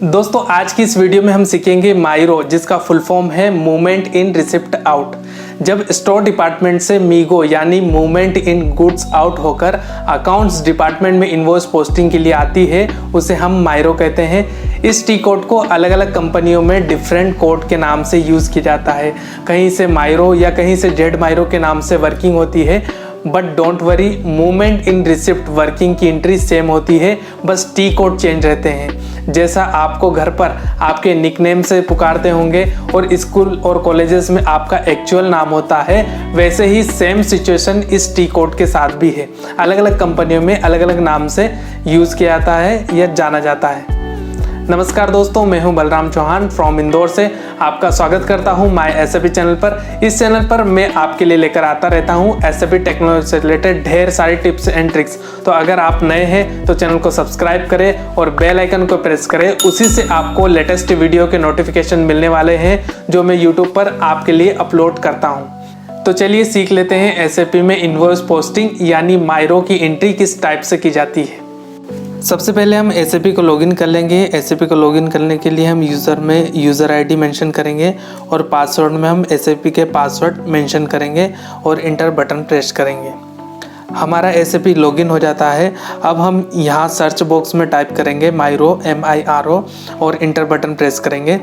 दोस्तों आज की इस वीडियो में हम सीखेंगे माइरो, जिसका फुल फॉर्म है मूवमेंट इन रिसिप्ट आउट। जब स्टोर डिपार्टमेंट से मीगो यानी मूवमेंट इन गुड्स आउट होकर अकाउंट्स डिपार्टमेंट में इनवॉइस पोस्टिंग के लिए आती है, उसे हम माइरो कहते हैं। इस टी कोड को अलग अलग कंपनियों में डिफरेंट कोड के नाम से यूज़ किया जाता है। कहीं से माइरो या कहीं से जेड माइरो के नाम से वर्किंग होती है, but don't worry, movement in receipt working की एंट्री सेम होती है, बस टी कोड चेंज रहते हैं। जैसा आपको घर पर आपके निकनेम से पुकारते होंगे और स्कूल और कॉलेजेस में आपका एक्चुअल नाम होता है, वैसे ही सेम सिचुएशन इस टी कोड के साथ भी है। अलग अलग कंपनियों में अलग अलग नाम से यूज़ किया जाता है या जाना जाता है। नमस्कार दोस्तों, मैं हूं बलराम चौहान फ्रॉम इंदौर से। आपका स्वागत करता हूं माय एसएपी चैनल पर। इस चैनल पर मैं आपके लिए लेकर आता रहता हूं एसएपी टेक्नोलॉजी से रिलेटेड ढेर सारी टिप्स एंड ट्रिक्स। तो अगर आप नए हैं तो चैनल को सब्सक्राइब करें और बेल आइकन को प्रेस करें। उसी से आपको लेटेस्ट वीडियो के नोटिफिकेशन मिलने वाले हैं जो मैं यूट्यूब पर आपके लिए अपलोड करता हूँ। तो चलिए सीख लेते हैं एसएपी में इनवॉइस पोस्टिंग यानी माइरो की एंट्री किस टाइप से की जाती है। सबसे पहले हम SAP को लॉगिन कर लेंगे। SAP को लॉगिन करने के लिए हम यूज़र में यूज़र ID मेंशन करेंगे और पासवर्ड में हम SAP के पासवर्ड मेंशन करेंगे और इंटर बटन प्रेस करेंगे। हमारा SAP लॉगिन हो जाता है। अब हम यहाँ सर्च बॉक्स में टाइप करेंगे माइरो MIRO और इंटर बटन प्रेस करेंगे।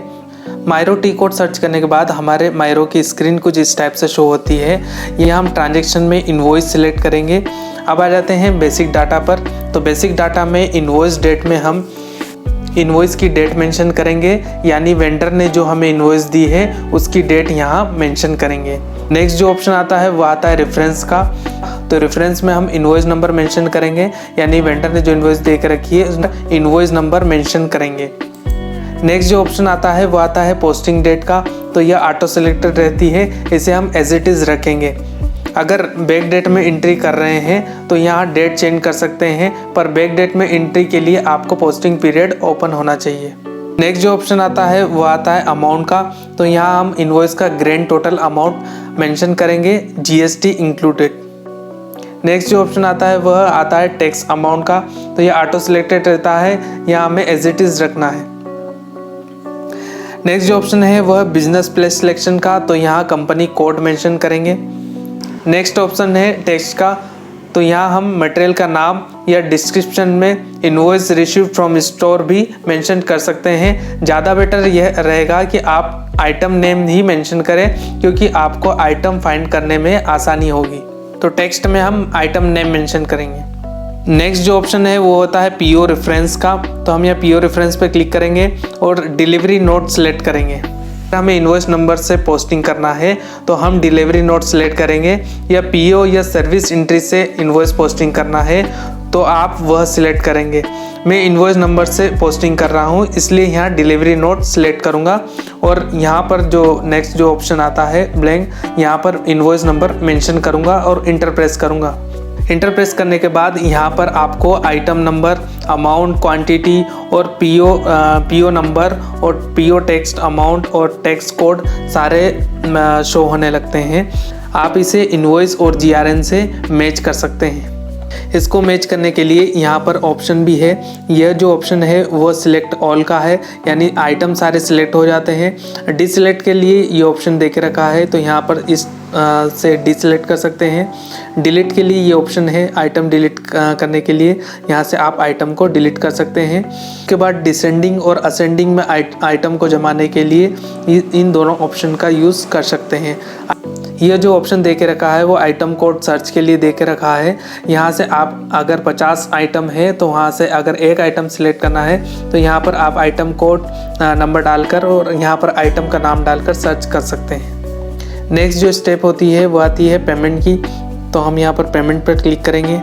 माइरो टी कोड सर्च करने के बाद हमारे माइरो की स्क्रीन कुछ इस टाइप से शो होती है। ये हम ट्रांजैक्शन में इनवॉइस सिलेक्ट करेंगे। अब आ जाते हैं बेसिक डाटा पर। तो बेसिक डाटा में इनवॉइस डेट में हम इनवॉइस की डेट मेंशन करेंगे, यानी वेंडर ने जो हमें इनवॉइस दी है उसकी डेट यहाँ मेंशन करेंगे। नेक्स्ट जो ऑप्शन आता है वो आता है रेफरेंस का। तो रेफरेंस में हम इनवॉइस नंबर मेंशन करेंगे, यानी वेंडर ने जो इनवॉइस दे के रखी है उसका इनवॉइस नंबर मेंशन करेंगे। नेक्स्ट जो ऑप्शन आता है वो आता है पोस्टिंग डेट का। तो यह ऑटो सिलेक्टेड रहती है, इसे हम एज इट इज़ रखेंगे। अगर बैक डेट में एंट्री कर रहे हैं तो यहाँ डेट चेंज कर सकते हैं, पर बैक डेट में एंट्री के लिए आपको पोस्टिंग पीरियड ओपन होना चाहिए। नेक्स्ट जो ऑप्शन आता है वो आता है अमाउंट का। तो यहाँ हम इनवॉइस का ग्रैंड टोटल अमाउंट मेंशन करेंगे, GST इंक्लूडेड। नेक्स्ट जो ऑप्शन आता है वह आता है टैक्स अमाउंट का। तो यह ऑटो सिलेक्टेड रहता है, यहाँ हमें एज इट इज़ रखना है। नेक्स्ट जो ऑप्शन है वह बिजनेस प्लेस सिलेक्शन का। तो यहाँ कंपनी कोड मेंशन करेंगे। नेक्स्ट ऑप्शन है टेक्स्ट का। तो यहाँ हम मटेरियल का नाम या डिस्क्रिप्शन में इनवॉइस रिसीव्ड फ्रॉम स्टोर भी मेंशन कर सकते हैं। ज़्यादा बेटर यह रहेगा कि आप आइटम नेम ही मेंशन करें, क्योंकि आपको आइटम फाइंड करने में आसानी होगी। तो टेक्स्ट में हम आइटम नेम मेंशन करेंगे। नेक्स्ट जो ऑप्शन है वो होता है PO रेफरेंस का। तो हम यहाँ PO रेफरेंस पे क्लिक करेंगे और डिलीवरी नोट सेलेक्ट करेंगे। हमें इनवॉइस नंबर से पोस्टिंग करना है तो हम डिलीवरी नोट सेलेक्ट करेंगे, या PO या सर्विस एंट्री से इनवॉइस पोस्टिंग करना है तो आप वह सिलेक्ट करेंगे। मैं इनवॉइस नंबर से पोस्टिंग कर रहा हूँ, इसलिए यहाँ डिलीवरी नोट सेलेक्ट करूँगा और यहाँ पर जो नेक्स्ट जो ऑप्शन आता है ब्लैंक, यहाँ पर इनवॉइस नंबर मेंशन करूँगा और इंटर प्रेस करूँगा। इंटर प्रेस करने के बाद यहाँ पर आपको आइटम नंबर, अमाउंट, क्वांटिटी और PO नंबर और PO टेक्स्ट अमाउंट और टेक्स्ट कोड सारे शो होने लगते हैं। आप इसे इनवॉइस और GRN से मैच कर सकते हैं। इसको मैच करने के लिए यहाँ पर ऑप्शन भी है। यह जो ऑप्शन है वो सिलेक्ट ऑल का है, यानी आइटम सारे सिलेक्ट हो जाते हैं। डिसलेक्ट के लिए ये ऑप्शन दे के रखा है, तो यहाँ पर इस से डिसलेक्ट कर सकते हैं। डिलीट के लिए ये ऑप्शन है, आइटम डिलीट करने के लिए यहाँ से आप आइटम को डिलीट कर सकते हैं। उसके बाद डिसेंडिंग और असेंडिंग में आइटम को जमाने के लिए इन दोनों ऑप्शन का यूज़ कर सकते हैं। यह जो ऑप्शन दे के रखा है वो आइटम कोड सर्च के लिए दे के रखा है। यहाँ से आप अगर 50 आइटम है तो वहाँ से अगर एक आइटम सिलेक्ट करना है तो यहाँ पर आप आइटम कोड नंबर डालकर और यहाँ पर आइटम का नाम डालकर सर्च कर सकते हैं। नेक्स्ट जो स्टेप होती है वो आती है पेमेंट की। तो हम यहाँ पर पेमेंट पर क्लिक करेंगे।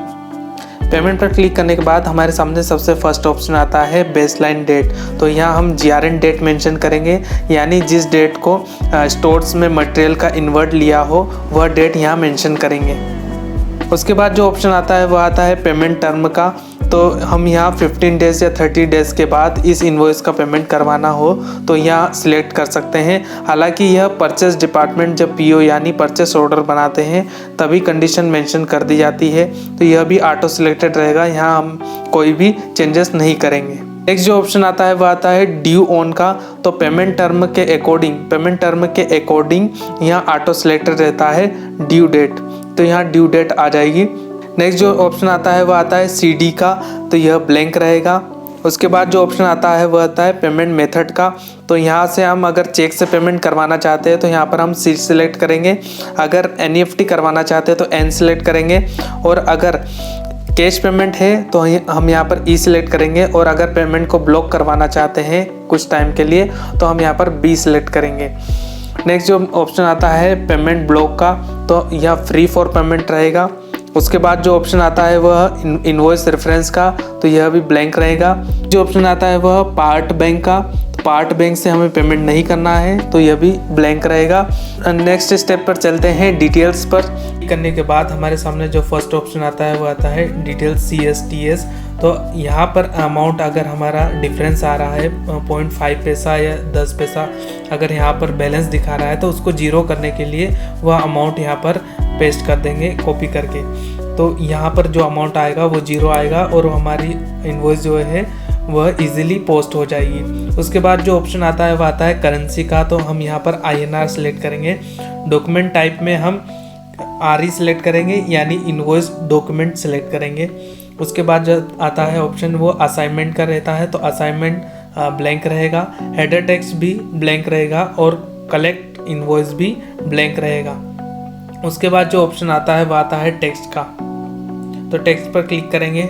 पेमेंट पर क्लिक करने के बाद हमारे सामने सबसे फर्स्ट ऑप्शन आता है बेसलाइन डेट। तो यहाँ हम GRN डेट मेंशन करेंगे, यानी जिस डेट को स्टोर्स में मटेरियल का इन्वर्ट लिया हो वह डेट यहाँ मेंशन करेंगे। उसके बाद जो ऑप्शन आता है वह आता है पेमेंट टर्म का। तो हम यहाँ 15 डेज़ या 30 डेज़ के बाद इस इनवॉइस का पेमेंट करवाना हो तो यहाँ सिलेक्ट कर सकते हैं। हालांकि यह परचेस डिपार्टमेंट जब PO यानी परचेस ऑर्डर बनाते हैं तभी कंडीशन मेंशन कर दी जाती है, तो यह भी ऑटो सिलेक्टेड रहेगा। यहाँ हम कोई भी चेंजेस नहीं करेंगे। नेक्स्ट जो ऑप्शन आता है वो आता है ड्यू ऑन का। तो पेमेंट टर्म के अकॉर्डिंग यहाँ ऑटो सेलेक्ट रहता है ड्यू डेट, तो यहाँ ड्यू डेट आ जाएगी। नेक्स्ट जो ऑप्शन आता है वो आता है CD का, तो यह ब्लैंक रहेगा। उसके बाद जो ऑप्शन आता है वो आता है पेमेंट मेथड का। तो यहाँ से हम अगर चेक से पेमेंट करवाना चाहते हैं तो यहाँ पर हम C सिलेक्ट करेंगे, अगर NEFT करवाना चाहते हैं तो N सिलेक्ट करेंगे, और अगर कैश पेमेंट है तो हम यहाँ पर E सिलेक्ट करेंगे, और अगर पेमेंट को ब्लॉक करवाना चाहते हैं कुछ टाइम के लिए तो हम यहाँ पर B सिलेक्ट करेंगे। नेक्स्ट जो ऑप्शन आता है पेमेंट ब्लॉक का, तो यह फ्री फॉर पेमेंट रहेगा। उसके बाद जो ऑप्शन आता है वह इनवॉइस रेफरेंस का, तो यह भी ब्लैंक रहेगा। जो ऑप्शन आता है वह पार्ट बैंक का, तो पार्ट बैंक से हमें पेमेंट नहीं करना है, तो यह भी ब्लैंक रहेगा। नेक्स्ट स्टेप पर चलते हैं डिटेल्स पर। करने के बाद हमारे सामने जो फर्स्ट ऑप्शन आता है वो आता है डिटेल्स CSTS। तो यहाँ पर अमाउंट अगर हमारा डिफरेंस आ रहा है 0.5 पैसा या 10 पैसा, अगर यहाँ पर बैलेंस दिखा रहा है तो उसको जीरो करने के लिए वह अमाउंट यहाँ पर पेस्ट कर देंगे कॉपी करके। तो यहाँ पर जो अमाउंट आएगा वो जीरो आएगा और हमारी इनवॉइस जो है वह इजीली पोस्ट हो जाएगी। उसके बाद जो ऑप्शन आता है वह आता है करेंसी का। तो हम यहाँ पर INR सेलेक्ट करेंगे। डॉक्यूमेंट टाइप में हम RE सेलेक्ट करेंगे, यानी इनवॉइस डॉक्यूमेंट सेलेक्ट करेंगे। उसके बाद जो आता है ऑप्शन वो असाइनमेंट का रहता है, तो असाइनमेंट ब्लैंक रहेगा, हेडर टेक्स्ट भी ब्लैंक रहेगा और कलेक्ट इनवॉइस भी ब्लैंक रहेगा। उसके बाद जो ऑप्शन आता है वह आता है टेक्स्ट का। तो टेक्स्ट पर क्लिक करेंगे।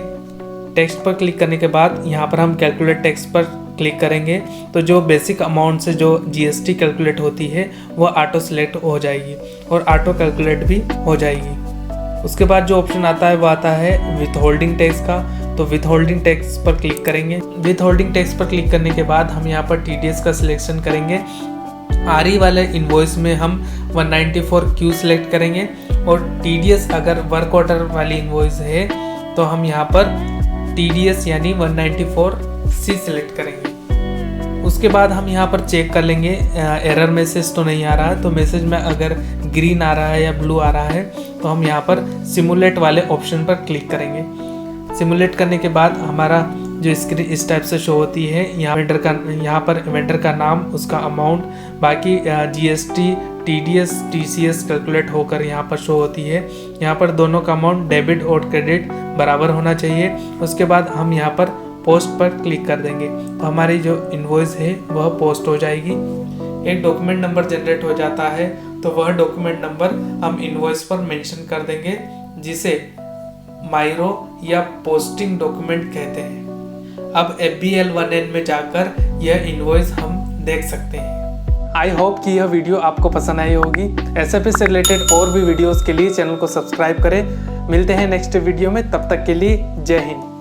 टेक्स्ट पर क्लिक करने के बाद यहाँ पर हम कैलकुलेट टेक्स्ट पर क्लिक करेंगे, तो जो बेसिक अमाउंट से जो GST कैलकुलेट होती है वह ऑटो सेलेक्ट हो जाएगी और ऑटो कैलकुलेट भी हो जाएगी। उसके बाद जो ऑप्शन आता है वो आता है विथ होल्डिंग टैक्स का। तो विथ होल्डिंग टैक्स पर क्लिक करेंगे। विथ होल्डिंग टैक्स पर क्लिक करने के बाद हम यहाँ पर TDS का सिलेक्शन करेंगे। RE वाले इनवॉइस में हम 194Q सिलेक्ट करेंगे, और TDS अगर वर्क ऑर्डर वाली इनवॉइस है तो हम यहाँ पर TDS यानी 194C सिलेक्ट करेंगे। उसके बाद हम यहाँ पर चेक कर लेंगे एरर मैसेज तो नहीं आ रहा है। तो मैसेज में अगर ग्रीन आ रहा है या ब्लू आ रहा है तो हम यहाँ पर सिमुलेट वाले ऑप्शन पर क्लिक करेंगे। सिमुलेट करने के बाद हमारा जो स्क्रीन इस टाइप से शो होती है। यहाँ पर वेंडर का नाम, उसका अमाउंट, बाकी GST, TDS, TCS कैलकुलेट होकर यहाँ पर शो होती है। यहाँ पर दोनों का अमाउंट डेबिट और क्रेडिट बराबर होना चाहिए। उसके बाद हम यहाँ पर पोस्ट पर क्लिक कर देंगे, तो हमारी जो इनवॉइस है वह पोस्ट हो जाएगी। एक डॉक्यूमेंट नंबर जनरेट हो जाता है, तो वह डॉक्यूमेंट नंबर हम इनवॉइस पर मेंशन कर देंगे, जिसे माइरो या पोस्टिंग डॉक्यूमेंट कहते हैं। अब FBL1N में जाकर यह इनवॉइस हम देख सकते हैं। आई होप कि यह वीडियो आपको पसंद आई होगी। SAP से रिलेटेड और भी वीडियोस के लिए चैनल को सब्सक्राइब करें। मिलते हैं नेक्स्ट वीडियो में, तब तक के लिए जय हिंद।